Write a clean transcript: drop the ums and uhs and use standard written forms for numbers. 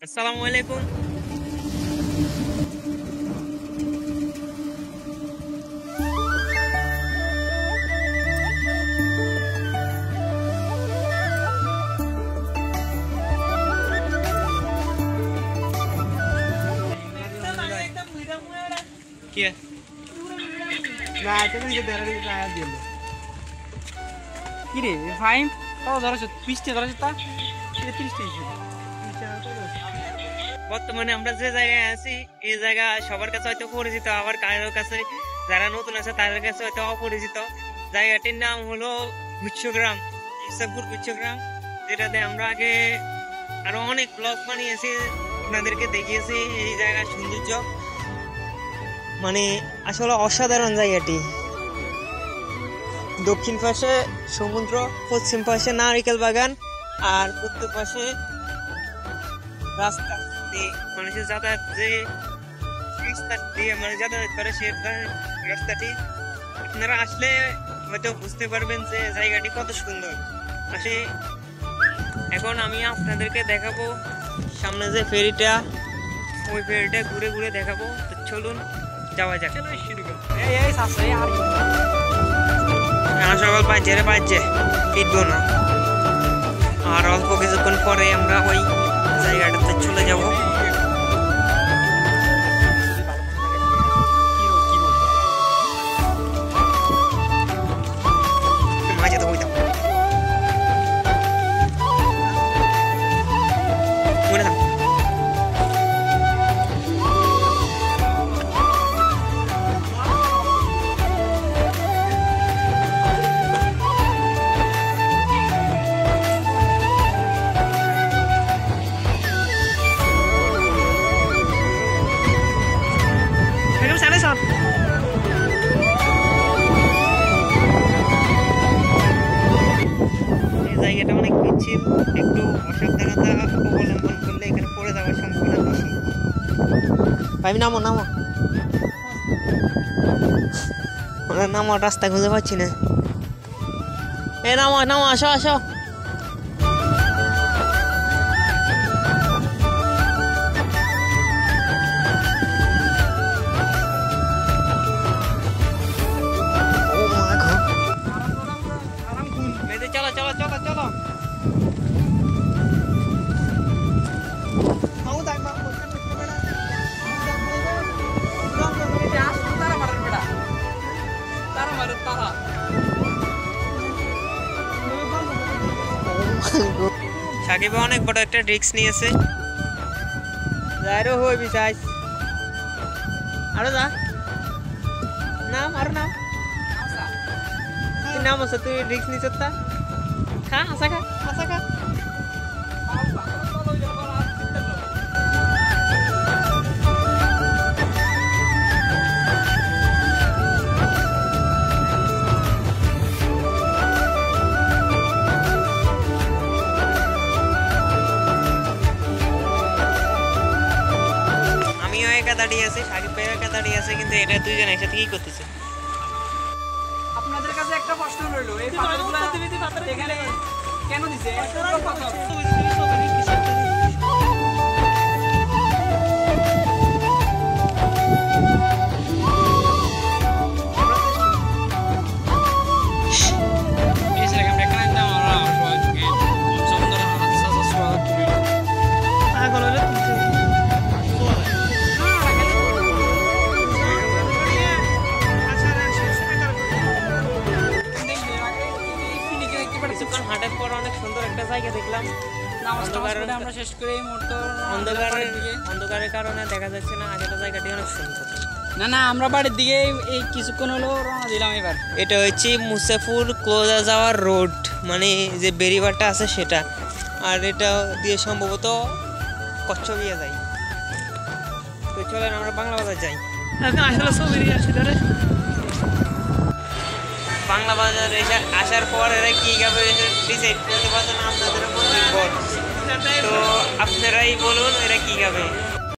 আসসালামু আলাইকুম। কি না এটা তো ইয়ে দেরারি না দিল কি রে ফাইন কত ধরেছ 20 টা ধরেছ তা 30 টা হিসেবে বর্তমানে আমরা যে জায়গায় আছি এই জায়গা সবার কাছে হয়তো পরিচিত, আবার কারোর কাছে যারা নতুন আছে তাদের কাছে হয়তো অপরিচিত। জায়গাটির নাম হলো গুচ্ছগ্রাম, ইসাপুর গুচ্ছগ্রাম, যেটাতে আমরা আগে আরো অনেক ব্লগ বানিয়েছি, আপনাদেরকে দেখিয়েছি এই জায়গার সৌন্দর্য। মানে আসলে অসাধারণ জায়গাটি। দক্ষিণ পাশে সমুদ্র, পশ্চিম পাশে নারিকেল বাগান, আর উত্তর পাশে রাস্তা দিয়ে মানুষের যাতায়াত, যে রাস্তা দিয়ে মানে যাতায়াত করে সে রাস্তাটি আপনারা আসলে হয়তো বুঝতে পারবেন যে জায়গাটি কত সুন্দর। আসে এখন আমি আপনাদেরকে দেখাবো সামনে যে ফেরিটা, ওই ফেরিটা ঘুরে ঘুরে দেখাবো। তো চলুন যাওয়া যাক। সকাল বাজছে ফিরবো না, আর অল্প কিছুক্ষণ পরে আমরা ওই জায়গাটাতে চলে যাব। মাঝে তো বইতাম মনে থাক। এই জায়গাটা অনেক পিচ্ছিল, একটু অসাবধানতা অবলম্বন করলে এখানে পড়ে যাওয়ার সম্ভাবনা বেশি। ভাই নামো নামো নামো, রাস্তা খুঁজে পাচ্ছি না। এ নামো নামো, আসো আসো। চলো চলো চলো চলো। সাকিব অনেক বড় একটা রিস্ক নিয়েছে। যাইরো হই বিশাস আরো যা নাম আর নাম তুই নাম আছে, তুই রিস্ক নিছ তা খা আসা খা আসা খা। আমিও একা দাঁড়িয়ে আছি, সাকিব ভাইও একা দাঁড়িয়ে আছে, কিন্তু এটা দুইজন একসাথে কি করতেছে? আপনাদের কাছে একটা প্রশ্ন রইল, এই পাথরগুলো এখানে কেন দিছে? কিছুক্ষণ হাঁটার পর অনেক সুন্দর একটা জায়গা দেখলাম। আমরা শেষ করে এই মুহূর্তে অন্ধকারের কারণে দেখা যাচ্ছে না, আগের জায়গাটি অনেক সুন্দর। না না, আমরা বাড়ির দিকে এই কিছুক্ষণ হলো রওনা দিলাম। এবার এটা হচ্ছে মুসাফুর ক্লোজা যাওয়ার রোড, মানে যে বেরিবারটা আছে সেটা, আর এটা দিয়ে সম্ভবত কচ্ছবিয়া যায়। তো চলেন আমরা বাংলা বাজার যাই। বাংলা বাজার এসে আসার পর এরা কি যাবে ডিসাইড করতে পারছে না, আপনাদের উপর নির্ভর। তো আপনারাই বলুন এরা কি যাবে।